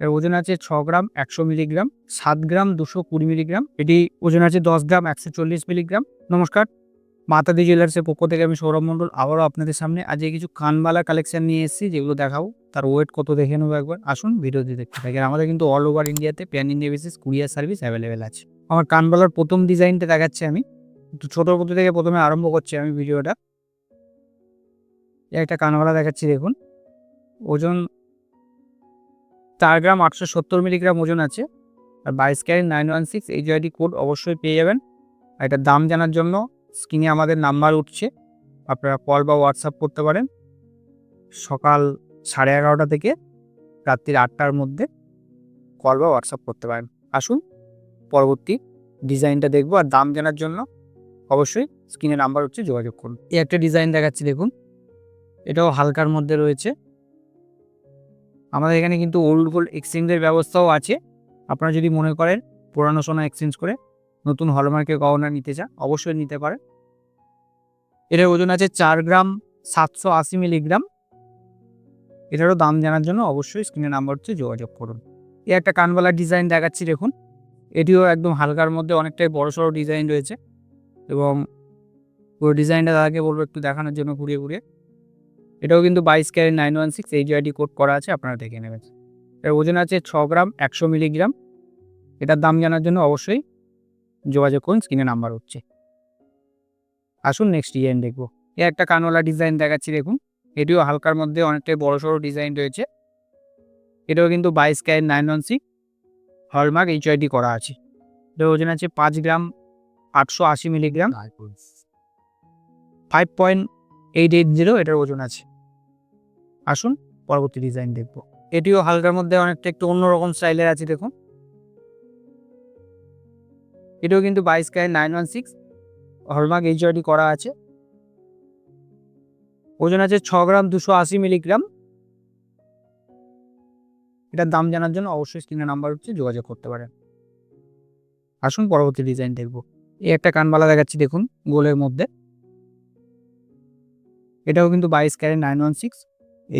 এর ওজন আছে 6 গ্রাম 100 মিলিগ্রাম, 7 গ্রাম 220 মিলিগ্রাম। এটি ওজন আছে 10 গ্রাম 140 মিলিগ্রাম। নমস্কার, মাতাদি জুয়েলার্সের পক্ষ থেকে আমি সৌরভ মণ্ডল আবারও আপনাদের সামনে আজকে কিছু কানবালা কালেকশন নিয়ে এসেছি, যেগুলো দেখাবো। তার ওয়েট কত দেখে নেবো একবার। আসুন ভিডিওটি দেখতে থাকি। আর আমাদের কিন্তু অল ওভার ইন্ডিয়াতে pan India basis courier service available আছে। আমার কানবালার প্রথম ডিজাইনটা দেখাচ্ছি আমি। একটু ছোট প্রতি থেকে প্রথমে আরম্ভ করছি আমি ভিডিওটা। একটা কানবালা দেখাচ্ছি, দেখুন। ওজন 4 গ্রাম 870 মিলিগ্রাম ওজন আছে। আর 22 ক্যারেট 916 HID কোড অবশ্যই পেয়ে যাবেন। আর এটার দাম জানার জন্য স্ক্রিনে আমাদের নাম্বার উঠছে, আপনারা কল বা হোয়াটসঅ্যাপ করতে পারেন। সকাল 11:30 থেকে রাত্রির 8টার মধ্যে কল বা হোয়াটসঅ্যাপ করতে পারেন। আসুন পরবর্তী ডিজাইনটা দেখবো। আর দাম জানার জন্য অবশ্যই স্ক্রিনে নাম্বার হচ্ছে, যোগাযোগ করুন। এই একটা ডিজাইন দেখাচ্ছি, দেখুন। এটাও হালকার মধ্যে রয়েছে। আমাদের এখানে কিন্তু ওল্ড গোল্ড এক্সচেঞ্জের ব্যবস্থাও আছে। আপনারা যদি মনে করেন পুরানো সোনা এক্সচেঞ্জ করে নতুন হলমার্কের গহনা নিতে চান, অবশ্যই নিতে পারেন। এটার ওজন আছে 4 গ্রাম 780 মিলিগ্রাম। এটারও দাম জানার জন্য অবশ্যই স্ক্রিনে নাম্বার হচ্ছে, যোগাযোগ করুন। এই একটা কানবালার ডিজাইন দেখাচ্ছি, দেখুন। এটিও একদম হালকার মধ্যে অনেকটাই বড়সড় ডিজাইন রয়েছে, এবং পুরো ডিজাইনটা তাকে বলবো একটু দেখানোর জন্য ঘুরিয়ে ঘুরিয়ে। এটাও কিন্তু 22 ক্যারেট 916 HID কোড করা আছে, আপনারা দেখে নেবেন। এর ওজন আছে 6 গ্রাম 100 মিলিগ্রাম। এটার দাম জানার জন্য অবশ্যই যোগাযোগ করুন, স্ক্রিনে নাম্বার হচ্ছে। আসুন নেক্সট ডিজাইন দেখবো। এই একটা কানওয়ালা ডিজাইন দেখাচ্ছি, দেখুন। এটিও হালকার মধ্যে অনেকটাই বড়সড় ডিজাইন রয়েছে। এটাও কিন্তু 22 ক্যারেট 916 হলমার্ক HID করা আছে। এটার ওজন আছে 5 গ্রাম 880 মিলিগ্রাম, 5.880 এটার ওজন আছে। আসুন পরবর্তী ডিজাইন দেখবো। এটিও হালকার মধ্যে অনেকটা একটু অন্যরকম স্টাইলের আছে, দেখুন। এটাও কিন্তু 22 ক্যারেট 916 হলমার্ক HID করা আছে। ওজন আছে 6 গ্রাম 280 মিলিগ্রাম। এটার দাম জানার জন্য অবশ্যই স্ক্রিনে নাম্বার হচ্ছে, যোগাযোগ করতে পারেন। আসুন পরবর্তী ডিজাইন দেখবো। এই একটা কানবালা দেখাচ্ছি, দেখুন, গোলের মধ্যে। এটাও কিন্তু 22 ক্যারেট 916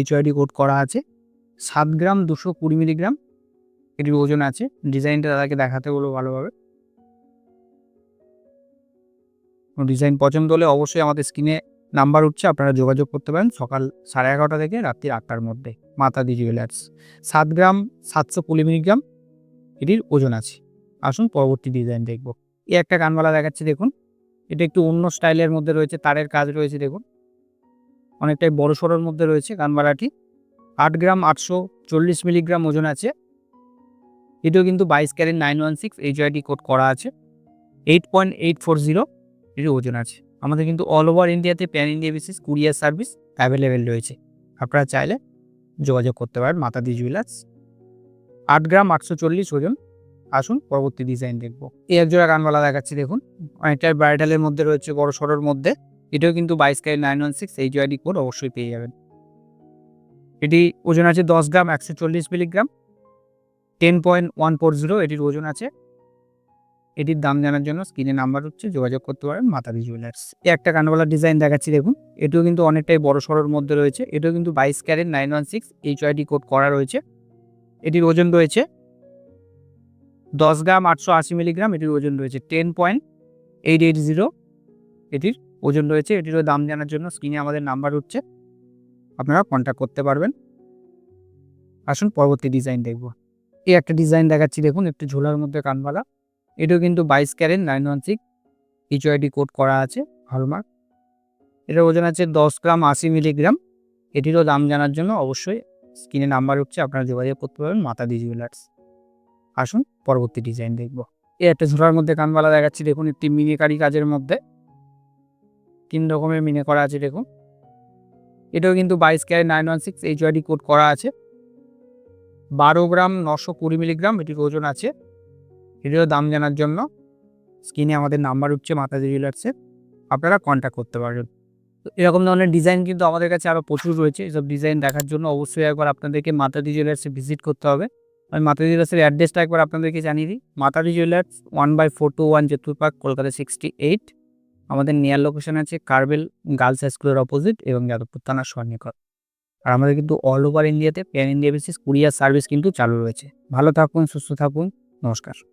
HID কোড করা আছে। 7 গ্রাম 220 মিলিগ্রাম এটির ওজন আছে। ডিজাইনটা তাদেরকে দেখাতে বলবো ভালোভাবে। ডিজাইন পছন্দ হলে অবশ্যই আমাদের স্ক্রিনে নাম্বার উঠছে, আপনারা যোগাযোগ করতে পারেন সকাল 11:30 থেকে রাত্রি 8টার মধ্যে। মাতাদি জুয়েলার্স। 7 গ্রাম 720 মিলিগ্রাম এটির ওজন আছে। আসুন পরবর্তী ডিজাইন দেখব। এই একটা কানবালা দেখাচ্ছি, দেখুন। এটা একটু অন্য স্টাইলের মধ্যে রয়েছে, তারের কাজ রয়েছে, দেখুন। অনেকটাই বড় সড়োর মধ্যে রয়েছে কানবালাটি। 8 গ্রাম 840 মিলিগ্রাম ওজন আছে। এটিও কিন্তু 22 ক্যারেট 916 HID কোড করা আছে। 8.840 এর ওজন আছে। আমাদের কিন্তু অল ওভার ইন্ডিয়াতে pan India basis courier service available রয়েছে। আপনারা চাইলে যোগাযোগ করতে পারেন মাতাদি জুয়েলার্স। 8 গ্রাম 840 ওজন। আসুন পরবর্তী ডিজাইন দেখবো। এই একজোড়া কানবালা দেখাচ্ছি, দেখুন। অনেকটাই ব্রাইডালের মধ্যে রয়েছে, বড় সড়োর মধ্যে। এটাও কিন্তু 22 ক্যারেট 916 HID কোড অবশ্যই পেয়ে যাবেন। এটি ওজন আছে 10 গ্রাম 140 মিলিগ্রাম। 10.140 এটির ওজন আছে। এটির দাম জানার জন্য স্ক্রিনে নাম্বার হচ্ছে, যোগাযোগ করতে পারেন মাতাদি জুয়েলার্স। এই একটা কানবালার ডিজাইন দেখাচ্ছি, দেখুন। এটিও কিন্তু অনেকটাই বড় সড়োর মধ্যে রয়েছে। এটিও কিন্তু 22 ক্যারেট 916 HID কোড করা রয়েছে। এটির ওজন রয়েছে 10 গ্রাম 880 মিলিগ্রাম। এটির ওজন রয়েছে 10.880 এটির ওজন রয়েছে। এটিরও দাম জানার জন্য স্ক্রিনে আমাদের নাম্বার হচ্ছে, আপনারা কন্ট্যাক্ট করতে পারবেন। আসুন পরবর্তী ডিজাইন দেখব। এই একটা ডিজাইন দেখাচ্ছি, দেখুন। একটু ঝোলার মধ্যে কানবালা। এটাও কিন্তু 22 ক্যারেট 916 HID কোড করা আছে, হলমার্ক। এটার ওজন আছে 10 গ্রাম 80 মিলিগ্রাম। এটিরও দাম জানার জন্য অবশ্যই স্ক্রিনে নাম্বার হচ্ছে, আপনারা যোগাযোগ করতে পারবেন মাতাদি জুয়েলার্স। আসুন পরবর্তী ডিজাইন দেখব। এই একটা ঝোলার মধ্যে কানবালা দেখাচ্ছি, দেখুন। একটি মিনিকারি কাজের মধ্যে 3 রকমের মিনে করা আছে, দেখুন। এটাও কিন্তু 22 ক্যারেট 916 HID কোড করা আছে। 12 গ্রাম 920 মিলিগ্রাম এটির ওজন আছে। এটিরও দাম জানার জন্য স্ক্রিনে আমাদের নাম্বার উঠছে মাতাদি জুয়েলার্সের, আপনারা কন্ট্যাক্ট করতে পারবেন। তো এরকম ধরনের ডিজাইন কিন্তু আমাদের কাছে আরও প্রচুর রয়েছে। এসব ডিজাইন দেখার জন্য অবশ্যই একবার আপনাদেরকে মাতাদি জুয়েলার্সে ভিজিট করতে হবে। আমি মাতাদি জুয়েলার্সের অ্যাড্রেসটা একবার আপনাদেরকে জানিয়ে দিই। মাতাদি জুয়েলার্স 1/421 জেতুর পার্ক, কলকাতা 68। আমাদের নিয়ার লোকেশন আছে কার্বেল গার্লস হাই স্কুলের অপোজিট এবং যাদবপুর থানার সন্নিকট। আর আমাদের কিন্তু অল ওভার ইন্ডিয়াতে pan India basis courier service কিন্তু চালু রয়েছে। ভালো থাকুন, সুস্থ থাকুন। নমস্কার।